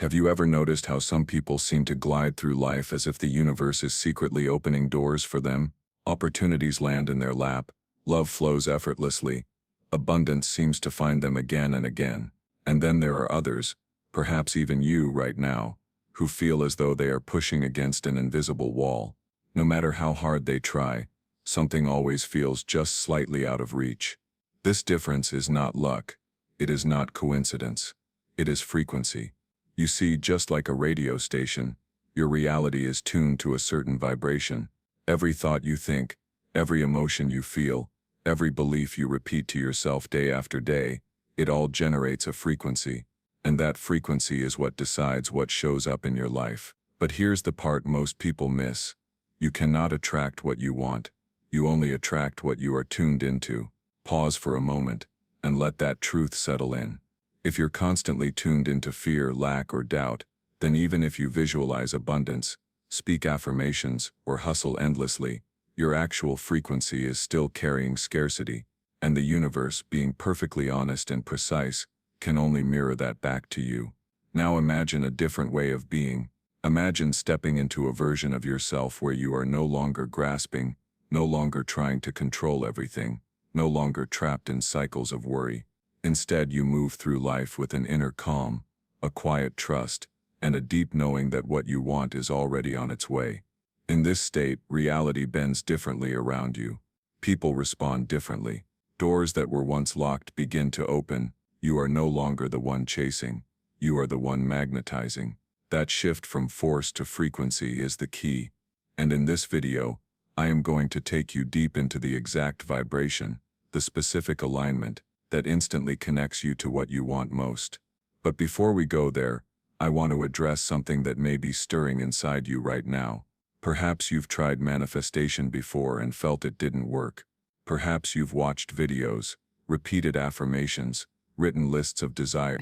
Have you ever noticed how some people seem to glide through life as if the universe is secretly opening doors for them? Opportunities land in their lap, love flows effortlessly, abundance seems to find them again and again. And then there are others, perhaps even you right now, who feel as though they are pushing against an invisible wall. No matter how hard they try, something always feels just slightly out of reach. This difference is not luck. It is not coincidence. It is frequency. You see, just like a radio station, your reality is tuned to a certain vibration. Every thought you think, every emotion you feel, every belief you repeat to yourself day after day, it all generates a frequency. And that frequency is what decides what shows up in your life. But here's the part most people miss. You cannot attract what you want. You only attract what you are tuned into. Pause for a moment and let that truth settle in. If you're constantly tuned into fear, lack, or doubt, then even if you visualize abundance, speak affirmations, or hustle endlessly, your actual frequency is still carrying scarcity, and the universe, being perfectly honest and precise, can only mirror that back to you. Now imagine a different way of being. Imagine stepping into a version of yourself where you are no longer grasping, no longer trying to control everything, no longer trapped in cycles of worry. Instead, you move through life with an inner calm, a quiet trust, and a deep knowing that what you want is already on its way. In this state, reality bends differently around you. People respond differently. Doors that were once locked begin to open. You are no longer the one chasing. You are the one magnetizing. That shift from force to frequency is the key. And in this video, I am going to take you deep into the exact vibration, the specific alignment, that instantly connects you to what you want most. But before we go there, I want to address something that may be stirring inside you right now. Perhaps you've tried manifestation before and felt it didn't work. Perhaps you've watched videos, repeated affirmations, written lists of desire.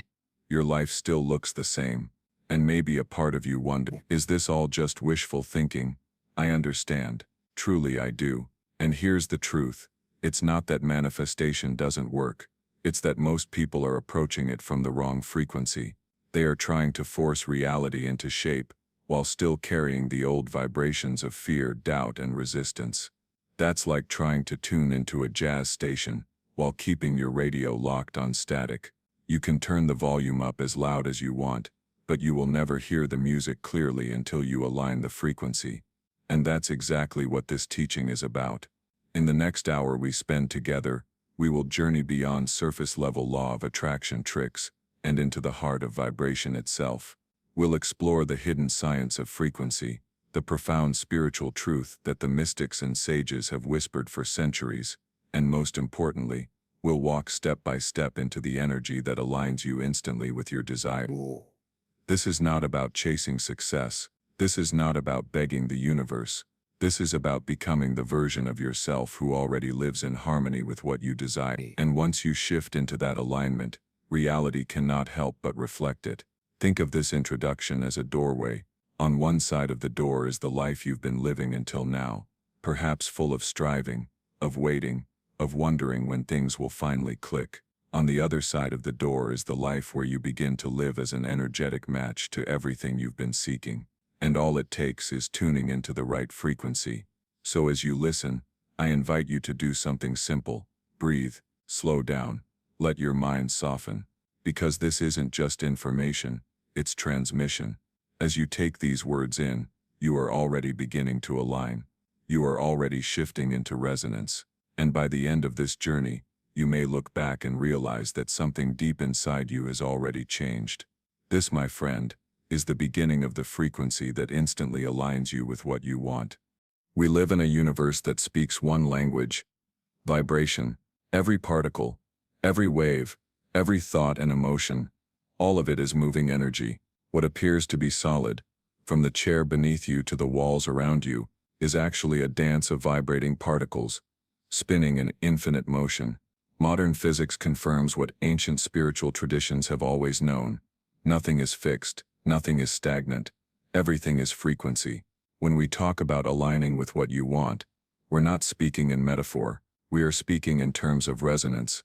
Your life still looks the same. And maybe a part of you wonders, is this all just wishful thinking? I understand. Truly I do. And here's the truth. It's not that manifestation doesn't work. It's that most people are approaching it from the wrong frequency. They are trying to force reality into shape, while still carrying the old vibrations of fear, doubt, and resistance. That's like trying to tune into a jazz station, while keeping your radio locked on static. You can turn the volume up as loud as you want, but you will never hear the music clearly until you align the frequency. And that's exactly what this teaching is about. In the next hour we spend together, we will journey beyond surface-level law of attraction tricks and into the heart of vibration itself. We'll explore the hidden science of frequency, the profound spiritual truth that the mystics and sages have whispered for centuries, and most importantly, we'll walk step by step into the energy that aligns you instantly with your desire. This is not about chasing success. This is not about begging the universe. This is about becoming the version of yourself who already lives in harmony with what you desire. And once you shift into that alignment, reality cannot help but reflect it. Think of this introduction as a doorway. On one side of the door is the life you've been living until now, perhaps full of striving, of waiting, of wondering when things will finally click. On the other side of the door is the life where you begin to live as an energetic match to everything you've been seeking. And all it takes is tuning into the right frequency. So as you listen, I invite you to do something simple. Breathe, slow down, let your mind soften. Because this isn't just information, it's transmission. As you take these words in, you are already beginning to align. You are already shifting into resonance. And by the end of this journey, you may look back and realize that something deep inside you has already changed. This, my friend, is the beginning of the frequency that instantly aligns you with what you want. We live in a universe that speaks one language: vibration. Every particle, every wave, every thought and emotion, all of it is moving energy. What appears to be solid, from the chair beneath you to the walls around you, is actually a dance of vibrating particles, spinning in infinite motion. Modern physics confirms what ancient spiritual traditions have always known. Nothing is fixed. Nothing is stagnant. Everything is frequency. When we talk about aligning with what you want, we're not speaking in metaphor. We are speaking in terms of resonance.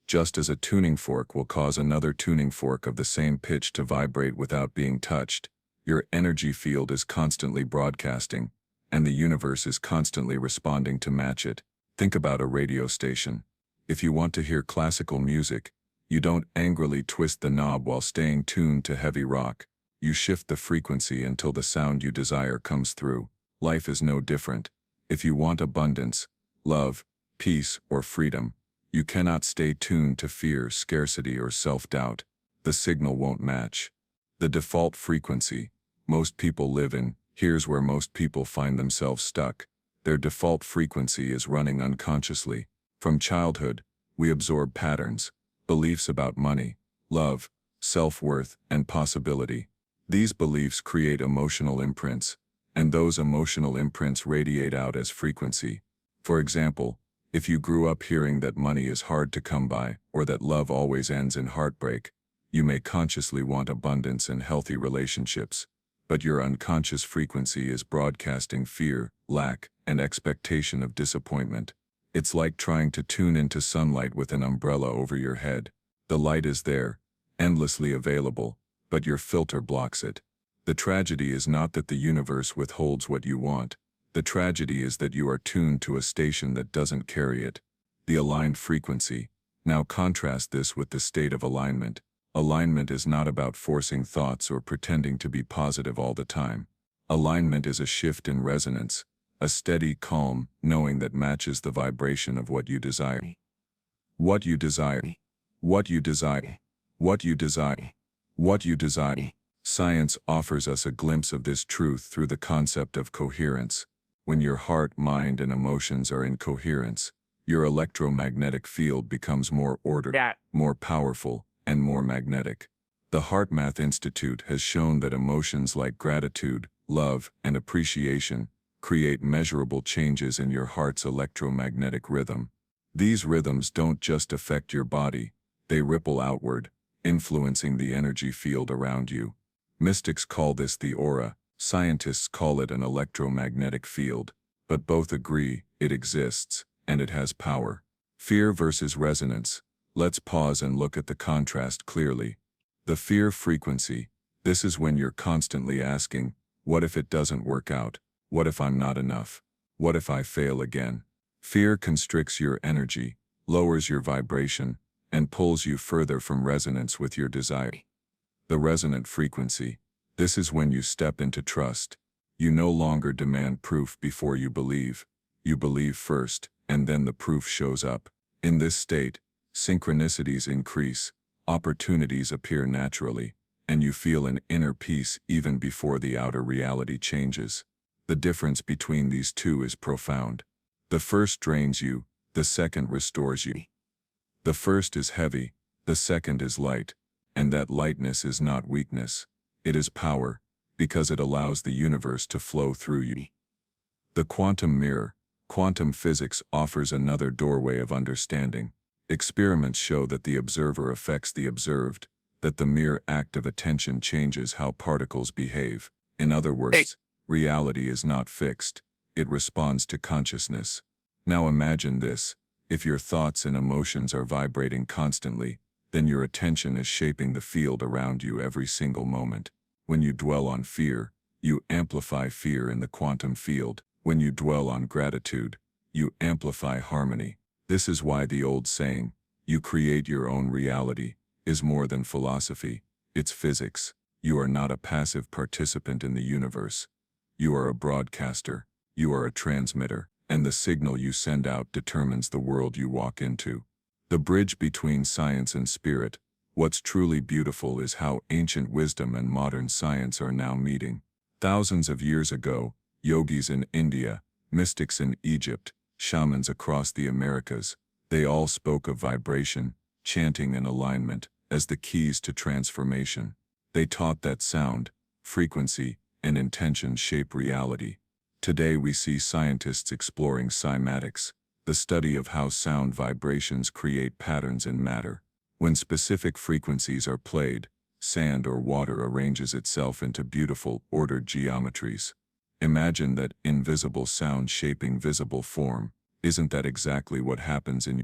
Just as a tuning fork will cause another tuning fork of the same pitch to vibrate without being touched, your energy field is constantly broadcasting, and the universe is constantly responding to match it. Think about a radio station. If you want to hear classical music, you don't angrily twist the knob while staying tuned to heavy rock. You shift the frequency until the sound you desire comes through. Life is no different. If you want abundance, love, peace, or freedom, you cannot stay tuned to fear, scarcity, or self-doubt. The signal won't match. The default frequency most people live in, here's where most people find themselves stuck. Their default frequency is running unconsciously. From childhood, we absorb patterns, beliefs about money, love, self-worth, and possibility. These beliefs create emotional imprints, and those emotional imprints radiate out as frequency. For example, if you grew up hearing that money is hard to come by, or that love always ends in heartbreak, you may consciously want abundance and healthy relationships, but your unconscious frequency is broadcasting fear, lack, and expectation of disappointment. It's like trying to tune into sunlight with an umbrella over your head. The light is there, endlessly available, but your filter blocks it. The tragedy is not that the universe withholds what you want. The tragedy is that you are tuned to a station that doesn't carry it. The aligned frequency. Now contrast this with the state of alignment. Alignment is not about forcing thoughts or pretending to be positive all the time. Alignment is a shift in resonance, a steady calm, knowing that matches the vibration of what you desire. What you desire. What you desire. What you desire. What you desire. Science offers us a glimpse of this truth through the concept of coherence. When your heart, mind, and emotions are in coherence, your electromagnetic field becomes more ordered, more powerful, and more magnetic. The HeartMath Institute has shown that emotions like gratitude, love, and appreciation create measurable changes in your heart's electromagnetic rhythm. These rhythms don't just affect your body, they ripple outward, influencing the energy field around you. Mystics call this the aura. Scientists call it an electromagnetic field, but both agree it exists, and it has power. Fear versus resonance. Let's pause and look at the contrast clearly. The fear frequency. This is when you're constantly asking, what if it doesn't work out? What if I'm not enough? What if I fail again? Fear constricts your energy, lowers your vibration, and pulls you further from resonance with your desire. The resonant frequency. This is when you step into trust. You no longer demand proof before you believe. You believe first, and then the proof shows up. In this state, synchronicities increase, opportunities appear naturally, and you feel an inner peace even before the outer reality changes. The difference between these two is profound. The first drains you, the second restores you. The first is heavy, the second is light, and that lightness is not weakness. It is power, because it allows the universe to flow through you. The quantum mirror. Quantum physics offers another doorway of understanding. Experiments show that the observer affects the observed, that the mere act of attention changes how particles behave. In other words, reality is not fixed. It responds to consciousness. Now imagine this. If your thoughts and emotions are vibrating constantly, then your attention is shaping the field around you every single moment. When you dwell on fear, you amplify fear in the quantum field. When you dwell on gratitude, you amplify harmony. This is why the old saying, "You create your own reality," is more than philosophy. It's physics. You are not a passive participant in the universe. You are a broadcaster. You are a transmitter, and the signal you send out determines the world you walk into. The bridge between science and spirit. What's truly beautiful is how ancient wisdom and modern science are now meeting. Thousands of years ago, yogis in India, mystics in Egypt, shamans across the Americas, they all spoke of vibration, chanting, and alignment as the keys to transformation. They taught that sound, frequency, and intention shape reality. Today we see scientists exploring cymatics, the study of how sound vibrations create patterns in matter. When specific frequencies are played, sand or water arranges itself into beautiful, ordered geometries. Imagine that invisible sound shaping visible form. Isn't that exactly what happens in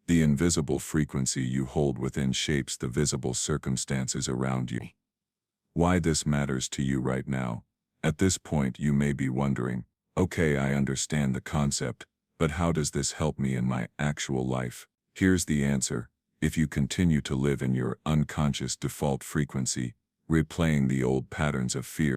The invisible frequency you hold within shapes the visible circumstances around you. Why this matters to you right now? At this point you may be wondering, okay, I understand the concept, but how does this help me in my actual life? Here's the answer. If you continue to live in your unconscious default frequency, replaying the old patterns of fear,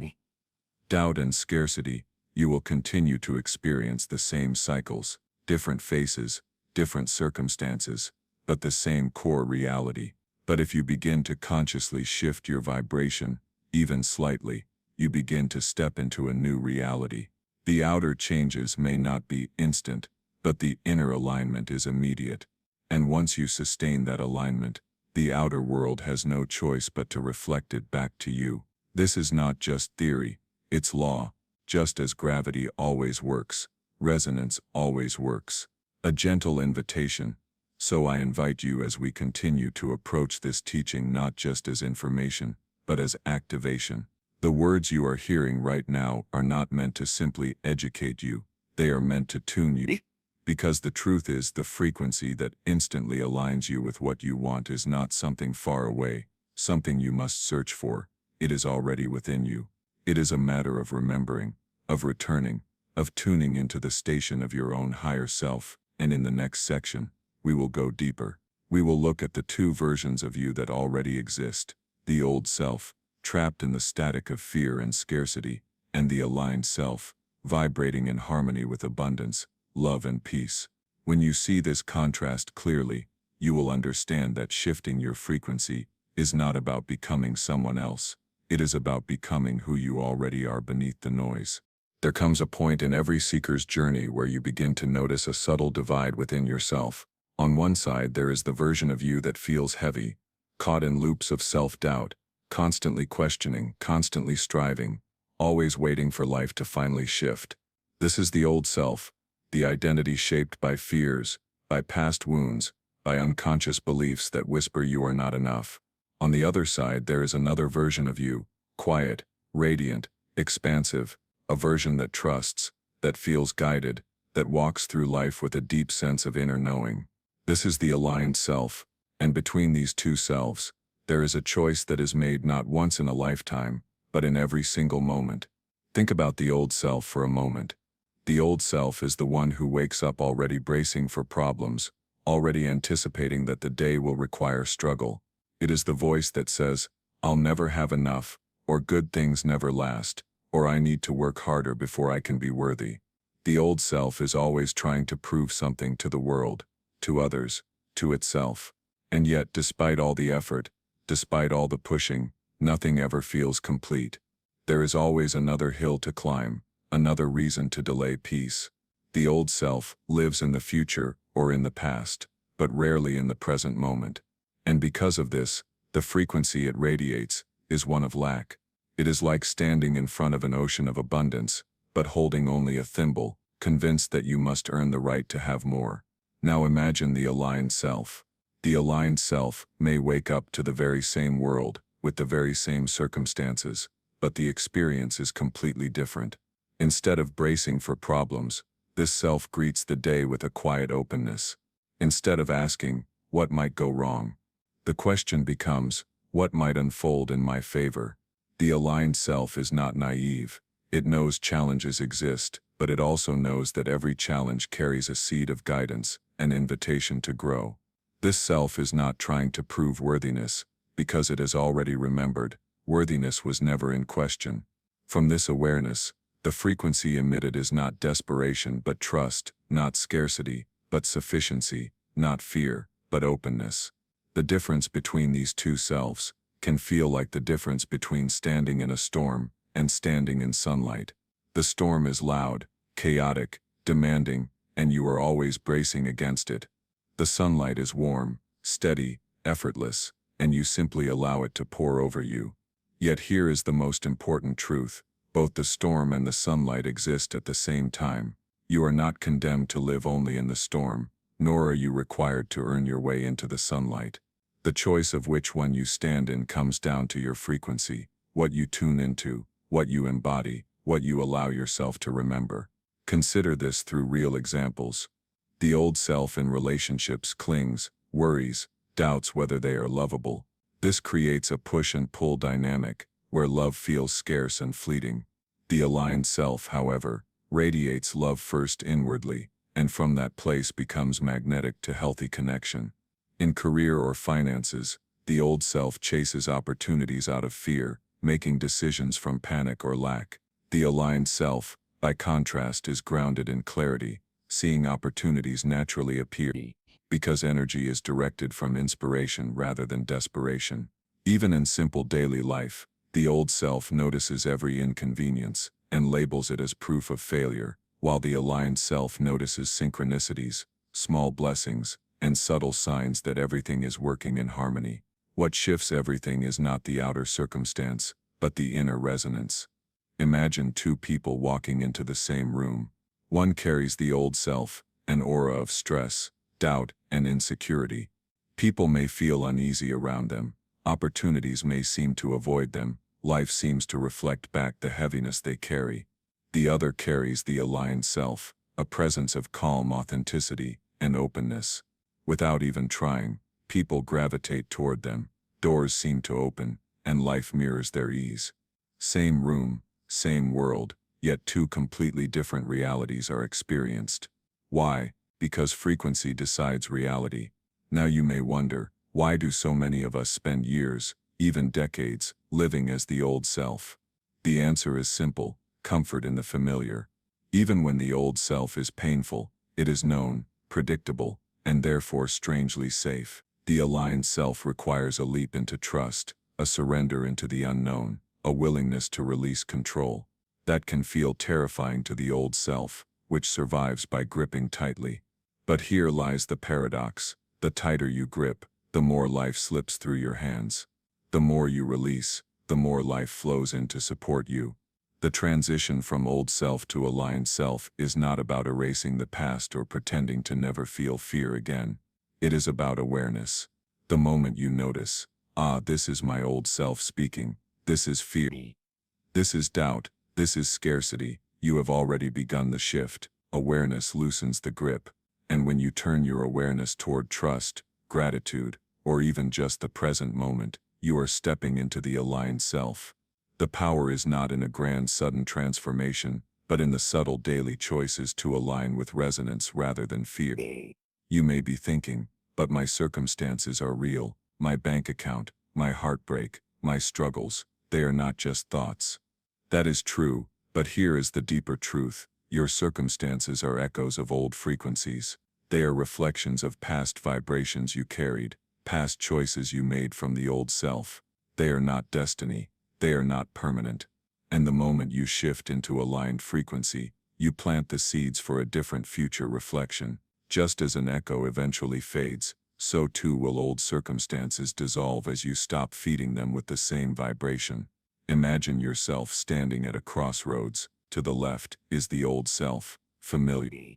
doubt and scarcity, you will continue to experience the same cycles, different faces, different circumstances, but the same core reality. But if you begin to consciously shift your vibration, even slightly, you begin to step into a new reality. The outer changes may not be instant, but the inner alignment is immediate. And once you sustain that alignment, the outer world has no choice but to reflect it back to you. This is not just theory, it's law. Just as gravity always works, resonance always works. A gentle invitation. So I invite you as we continue to approach this teaching not just as information, but as activation. The words you are hearing right now are not meant to simply educate you, they are meant to tune you. Because the truth is, the frequency that instantly aligns you with what you want is not something far away, something you must search for. It is already within you. It is a matter of remembering, of returning, of tuning into the station of your own higher self. And in the next section, we will go deeper. We will look at the two versions of you that already exist: the old self, trapped in the static of fear and scarcity, and the aligned self, vibrating in harmony with abundance, love and peace. When you see this contrast clearly, you will understand that shifting your frequency is not about becoming someone else. It is about becoming who you already are beneath the noise. There comes a point in every seeker's journey where you begin to notice a subtle divide within yourself. On one side, there is the version of you that feels heavy, caught in loops of self-doubt, constantly questioning, constantly striving, always waiting for life to finally shift. This is the old self, the identity shaped by fears, by past wounds, by unconscious beliefs that whisper you are not enough. On the other side, there is another version of you, quiet, radiant, expansive, a version that trusts, that feels guided, that walks through life with a deep sense of inner knowing. This is the aligned self, and between these two selves, there is a choice that is made not once in a lifetime, but in every single moment. Think about the old self for a moment. The old self is the one who wakes up already bracing for problems, already anticipating that the day will require struggle. It is the voice that says, "I'll never have enough," or "good things never last," or "I need to work harder before I can be worthy." The old self is always trying to prove something to the world, to others, to itself. And yet, despite all the effort, despite all the pushing, nothing ever feels complete. There is always another hill to climb, another reason to delay peace. The old self lives in the future or in the past, but rarely in the present moment. And because of this, the frequency it radiates is one of lack. It is like standing in front of an ocean of abundance, but holding only a thimble, convinced that you must earn the right to have more. Now imagine the aligned self. The aligned self may wake up to the very same world, with the very same circumstances, but the experience is completely different. Instead of bracing for problems, this self greets the day with a quiet openness. Instead of asking, "What might go wrong?" the question becomes, "What might unfold in my favor?" The aligned self is not naive. It knows challenges exist, but it also knows that every challenge carries a seed of guidance, an invitation to grow. This self is not trying to prove worthiness, because it has already remembered, worthiness was never in question. From this awareness, the frequency emitted is not desperation but trust, not scarcity, but sufficiency, not fear, but openness. The difference between these two selves can feel like the difference between standing in a storm and standing in sunlight. The storm is loud, chaotic, demanding, and you are always bracing against it. The sunlight is warm, steady, effortless, and you simply allow it to pour over you. Yet here is the most important truth: both the storm and the sunlight exist at the same time. You are not condemned to live only in the storm, nor are you required to earn your way into the sunlight. The choice of which one you stand in comes down to your frequency, what you tune into, what you embody, what you allow yourself to remember. Consider this through real examples. The old self in relationships clings, worries, doubts whether they are lovable. This creates a push and pull dynamic, where love feels scarce and fleeting. The aligned self, however, radiates love first inwardly, and from that place becomes magnetic to healthy connection. In career or finances, the old self chases opportunities out of fear, making decisions from panic or lack. The aligned self, by contrast, is grounded in clarity, seeing opportunities naturally appear, because energy is directed from inspiration rather than desperation. Even in simple daily life, the old self notices every inconvenience and labels it as proof of failure, while the aligned self notices synchronicities, small blessings, and subtle signs that everything is working in harmony. What shifts everything is not the outer circumstance, but the inner resonance. Imagine two people walking into the same room. One carries the old self, an aura of stress, doubt, and insecurity. People may feel uneasy around them, opportunities may seem to avoid them, life seems to reflect back the heaviness they carry. The other carries the aligned self, a presence of calm authenticity and openness. Without even trying, people gravitate toward them, doors seem to open, and life mirrors their ease. Same room, same world, yet two completely different realities are experienced. Why? Because frequency decides reality. Now you may wonder, why do so many of us spend years, even decades, living as the old self? The answer is simple: comfort in the familiar. Even when the old self is painful, it is known, predictable, and therefore strangely safe. The aligned self requires a leap into trust, a surrender into the unknown, a willingness to release control. That can feel terrifying to the old self, which survives by gripping tightly. But here lies the paradox: the tighter you grip, the more life slips through your hands. The more you release, the more life flows in to support you. The transition from old self to aligned self is not about erasing the past or pretending to never feel fear again. It is about awareness. The moment you notice, this is my old self speaking, this is fear, this is doubt, this is scarcity, you have already begun the shift. Awareness loosens the grip, and when you turn your awareness toward trust, gratitude, or even just the present moment, you are stepping into the aligned self. The power is not in a grand sudden transformation, but in the subtle daily choices to align with resonance rather than fear. You may be thinking, but my circumstances are real, my bank account, my heartbreak, my struggles, they are not just thoughts. That is true, but here is the deeper truth: your circumstances are echoes of old frequencies. They are reflections of past vibrations you carried, past choices you made from the old self. They are not destiny, they are not permanent. And the moment you shift into aligned frequency, you plant the seeds for a different future reflection. Just as an echo eventually fades, so too will old circumstances dissolve as you stop feeding them with the same vibration. Imagine yourself standing at a crossroads. To the left is the old self, familiar,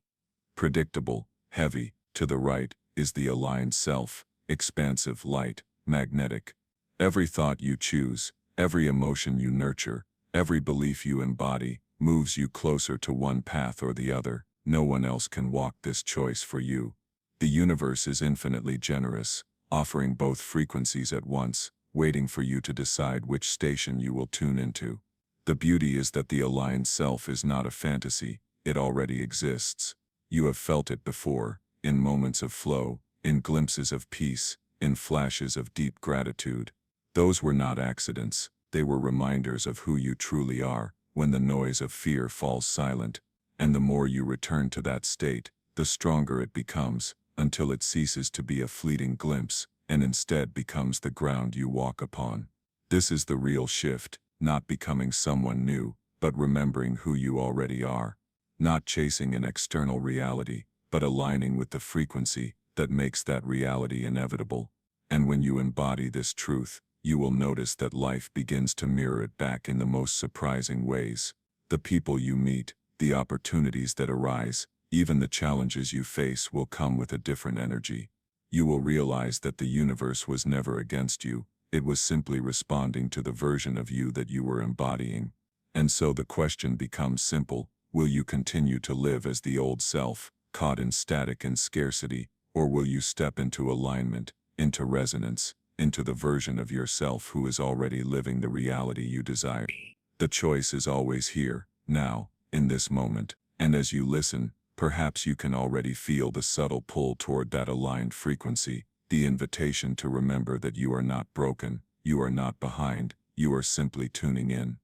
predictable, heavy. To the right is the aligned self, expansive, light, magnetic. Every thought you choose, every emotion you nurture, every belief you embody, moves you closer to one path or the other. No one else can walk this choice for you. The universe is infinitely generous, offering both frequencies at once, waiting for you to decide which station you will tune into. The beauty is that the aligned self is not a fantasy, it already exists. You have felt it before, in moments of flow, in glimpses of peace, in flashes of deep gratitude. Those were not accidents, they were reminders of who you truly are, when the noise of fear falls silent. And the more you return to that state, the stronger it becomes, until it ceases to be a fleeting glimpse, and instead becomes the ground you walk upon. This is the real shift, not becoming someone new, but remembering who you already are. Not chasing an external reality, but aligning with the frequency that makes that reality inevitable. And when you embody this truth, you will notice that life begins to mirror it back in the most surprising ways. The people you meet, the opportunities that arise, even the challenges you face will come with a different energy. You will realize that the universe was never against you, it was simply responding to the version of you that you were embodying. And so the question becomes simple: will you continue to live as the old self, caught in static and scarcity, or will you step into alignment, into resonance, into the version of yourself who is already living the reality you desire? The choice is always here, now, in this moment, and as you listen, perhaps you can already feel the subtle pull toward that aligned frequency, the invitation to remember that you are not broken, you are not behind, you are simply tuning in.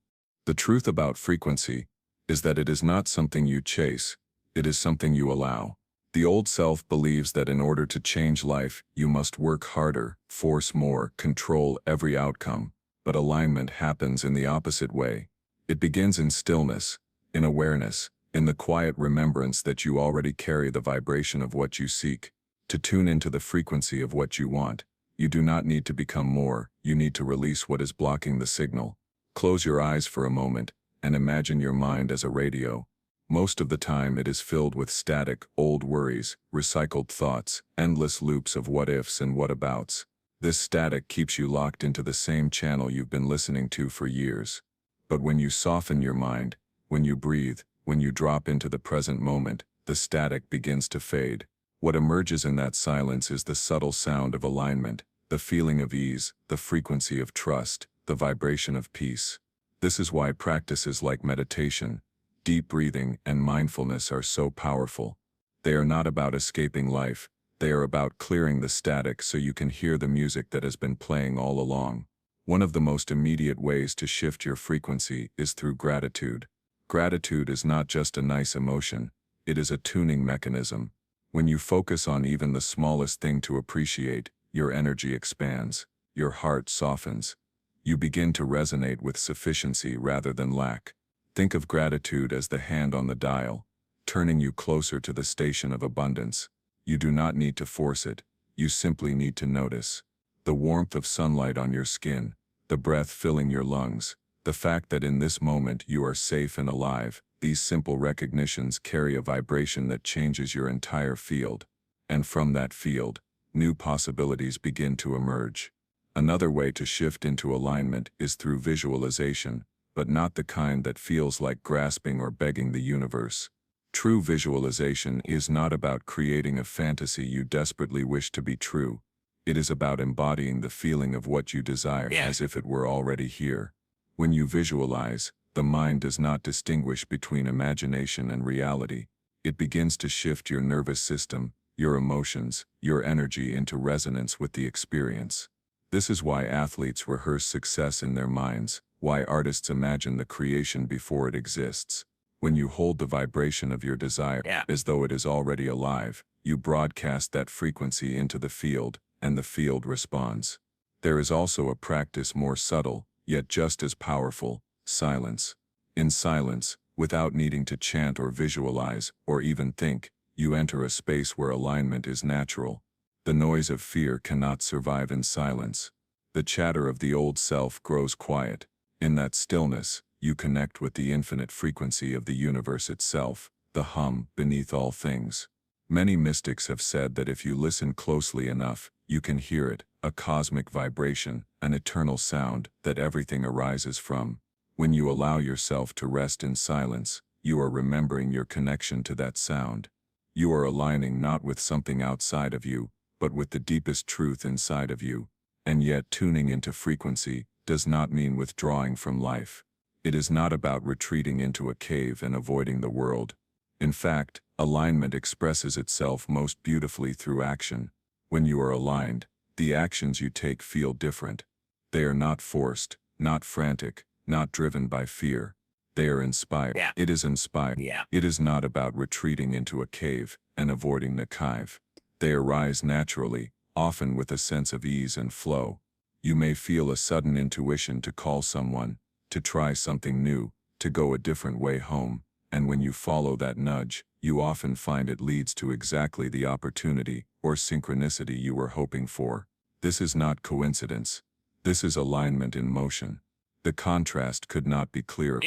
The truth about frequency is that it is not something you chase, it is something you allow. The old self believes that in order to change life, you must work harder, force more, control every outcome. But alignment happens in the opposite way. It begins in stillness, in awareness, in the quiet remembrance that you already carry the vibration of what you seek. To tune into the frequency of what you want, you do not need to become more, you need to release what is blocking the signal. Close your eyes for a moment, and imagine your mind as a radio. Most of the time it is filled with static, old worries, recycled thoughts, endless loops of what-ifs and what-abouts. This static keeps you locked into the same channel you've been listening to for years. But when you soften your mind, when you breathe, when you drop into the present moment, the static begins to fade. What emerges in that silence is the subtle sound of alignment, the feeling of ease, the frequency of trust, the vibration of peace. This is why practices like meditation, deep breathing, and mindfulness are so powerful. They are not about escaping life, they are about clearing the static so you can hear the music that has been playing all along. One of the most immediate ways to shift your frequency is through gratitude. Gratitude is not just a nice emotion, it is a tuning mechanism. When you focus on even the smallest thing to appreciate, your energy expands, your heart softens. You begin to resonate with sufficiency rather than lack. Think of gratitude as the hand on the dial, turning you closer to the station of abundance. You do not need to force it, you simply need to notice. The warmth of sunlight on your skin, the breath filling your lungs, the fact that in this moment you are safe and alive, these simple recognitions carry a vibration that changes your entire field. And from that field, new possibilities begin to emerge. Another way to shift into alignment is through visualization, but not the kind that feels like grasping or begging the universe. True visualization is not about creating a fantasy you desperately wish to be true. It is about embodying the feeling of what you desire as if it were already here. When you visualize, the mind does not distinguish between imagination and reality. It begins to shift your nervous system, your emotions, your energy into resonance with the experience. This is why athletes rehearse success in their minds, why artists imagine the creation before it exists. When you hold the vibration of your desire as though it is already alive, you broadcast that frequency into the field, and the field responds. There is also a practice more subtle, yet just as powerful: silence. In silence, without needing to chant or visualize, or even think, you enter a space where alignment is natural. The noise of fear cannot survive in silence. The chatter of the old self grows quiet. In that stillness, you connect with the infinite frequency of the universe itself, the hum beneath all things. Many mystics have said that if you listen closely enough, you can hear it, a cosmic vibration, an eternal sound that everything arises from. When you allow yourself to rest in silence, you are remembering your connection to that sound. You are aligning not with something outside of you, but with the deepest truth inside of you. And yet tuning into frequency does not mean withdrawing from life. It is not about retreating into a cave and avoiding the world. In fact, alignment expresses itself most beautifully through action. When you are aligned, the actions you take feel different. They are not forced, not frantic, not driven by fear. They are inspired. It is inspired. It is not about retreating into a cave and avoiding the cave. They arise naturally, often with a sense of ease and flow. You may feel a sudden intuition to call someone, to try something new, to go a different way home, and when you follow that nudge, you often find it leads to exactly the opportunity or synchronicity you were hoping for. This is not coincidence. This is alignment in motion. The contrast could not be clearer.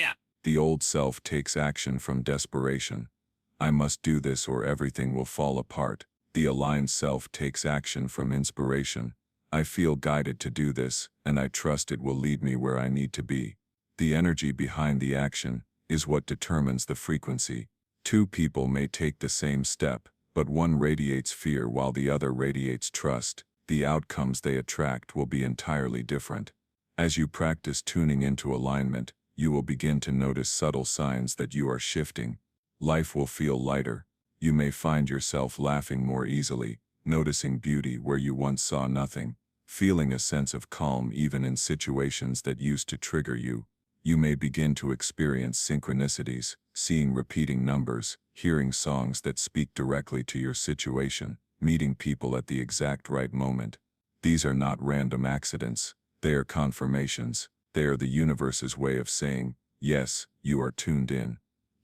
The old self takes action from desperation. I must do this or everything will fall apart. The aligned self takes action from inspiration. I feel guided to do this, and I trust it will lead me where I need to be. The energy behind the action is what determines the frequency. Two people may take the same step, but one radiates fear while the other radiates trust. The outcomes they attract will be entirely different. As you practice tuning into alignment, you will begin to notice subtle signs that you are shifting. Life will feel lighter. You may find yourself laughing more easily, noticing beauty where you once saw nothing, feeling a sense of calm even in situations that used to trigger you. You may begin to experience synchronicities, seeing repeating numbers, hearing songs that speak directly to your situation, meeting people at the exact right moment. These are not random accidents. They are confirmations. They are the universe's way of saying, yes, you are tuned in.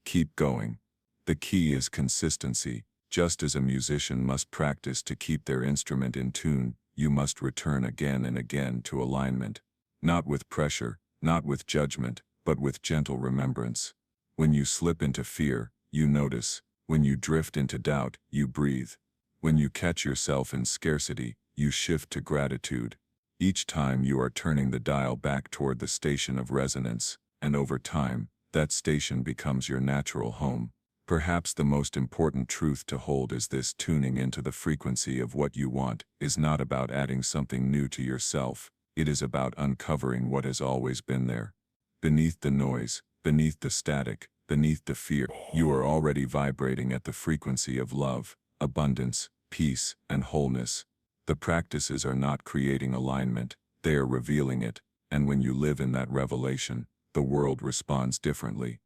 Keep going. The key is consistency. Just as a musician must practice to keep their instrument in tune, you must return again and again to alignment. Not with pressure, not with judgment, but with gentle remembrance. When you slip into fear, you notice. When you drift into doubt, you breathe. When you catch yourself in scarcity, you shift to gratitude. Each time you are turning the dial back toward the station of resonance, and over time, that station becomes your natural home. Perhaps the most important truth to hold is this: tuning into the frequency of what you want is not about adding something new to yourself. It is about uncovering what has always been there. Beneath the noise, beneath the static, beneath the fear, you are already vibrating at the frequency of love, abundance, peace, and wholeness. The practices are not creating alignment, they are revealing it, and when you live in that revelation, the world responds differently.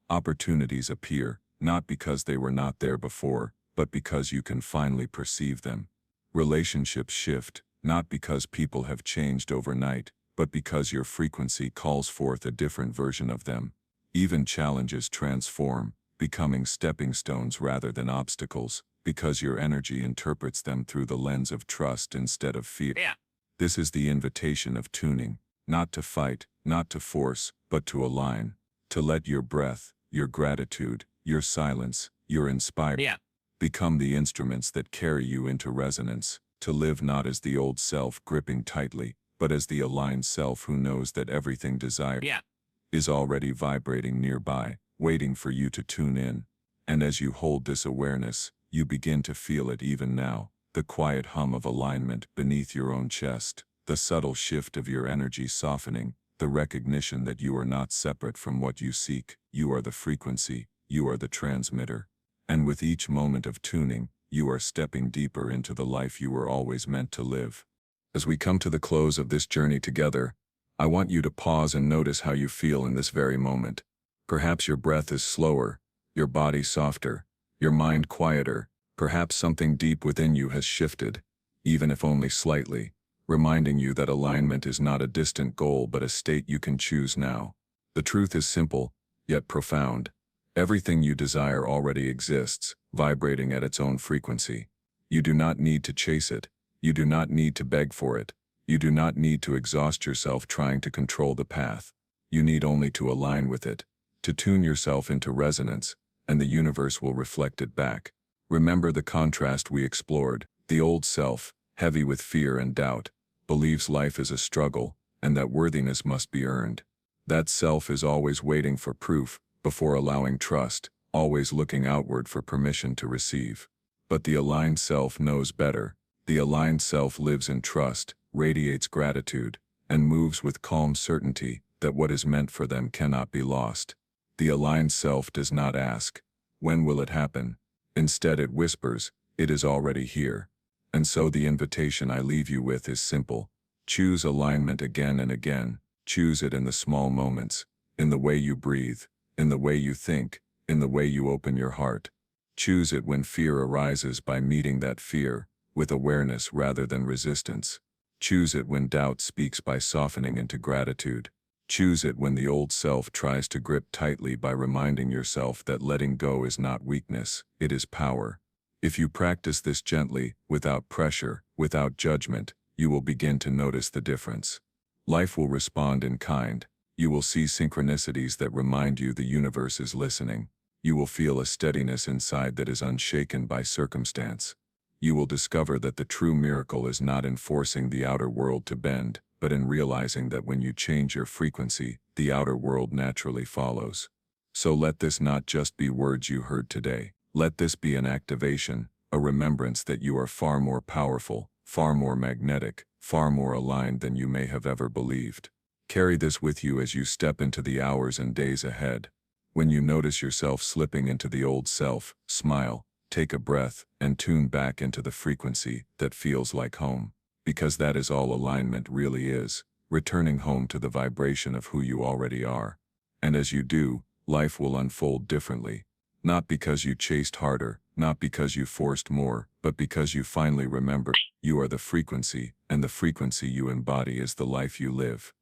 Opportunities appear, not because they were not there before, but because you can finally perceive them. Relationships shift, not because people have changed overnight, but because your frequency calls forth a different version of them. Even challenges transform, becoming stepping stones rather than obstacles, because your energy interprets them through the lens of trust instead of fear. This is the invitation of tuning, not to fight, not to force, but to align, to let your breath, your gratitude, your silence, your inspiration become the instruments that carry you into resonance, to live not as the old self gripping tightly, but as the aligned self who knows that everything desired is already vibrating nearby, waiting for you to tune in. And as you hold this awareness, you begin to feel it even now, the quiet hum of alignment beneath your own chest, the subtle shift of your energy softening, the recognition that you are not separate from what you seek. You are the frequency, you are the transmitter. And with each moment of tuning, you are stepping deeper into the life you were always meant to live. As we come to the close of this journey together, I want you to pause and notice how you feel in this very moment. Perhaps your breath is slower, your body softer, your mind quieter. Perhaps something deep within you has shifted, even if only slightly, reminding you that alignment is not a distant goal but a state you can choose now. The truth is simple, yet profound. Everything you desire already exists, vibrating at its own frequency. You do not need to chase it. You do not need to beg for it. You do not need to exhaust yourself trying to control the path. You need only to align with it, to tune yourself into resonance, and the universe will reflect it back. Remember the contrast we explored. The old self, heavy with fear and doubt, believes life is a struggle, and that worthiness must be earned. That self is always waiting for proof, before allowing trust, always looking outward for permission to receive. But the aligned self knows better. The aligned self lives in trust, radiates gratitude, and moves with calm certainty that what is meant for them cannot be lost. The aligned self does not ask, "When will it happen?" Instead it whispers, "It is already here." And so the invitation I leave you with is simple. Choose alignment again and again. Choose it in the small moments, in the way you breathe, in the way you think, in the way you open your heart. Choose it when fear arises by meeting that fear with awareness rather than resistance. Choose it when doubt speaks by softening into gratitude. Choose it when the old self tries to grip tightly by reminding yourself that letting go is not weakness, it is power. If you practice this gently, without pressure, without judgment, you will begin to notice the difference. Life will respond in kind. You will see synchronicities that remind you the universe is listening. You will feel a steadiness inside that is unshaken by circumstance. You will discover that the true miracle is not in forcing the outer world to bend, but in realizing that when you change your frequency, the outer world naturally follows. So let this not just be words you heard today. Let this be an activation, a remembrance that you are far more powerful, far more magnetic, far more aligned than you may have ever believed. Carry this with you as you step into the hours and days ahead. When you notice yourself slipping into the old self, smile, take a breath, and tune back into the frequency that feels like home. Because that is all alignment really is, returning home to the vibration of who you already are. And as you do, life will unfold differently. Not because you chased harder, not because you forced more, but because you finally remembered you are the frequency, and the frequency you embody is the life you live.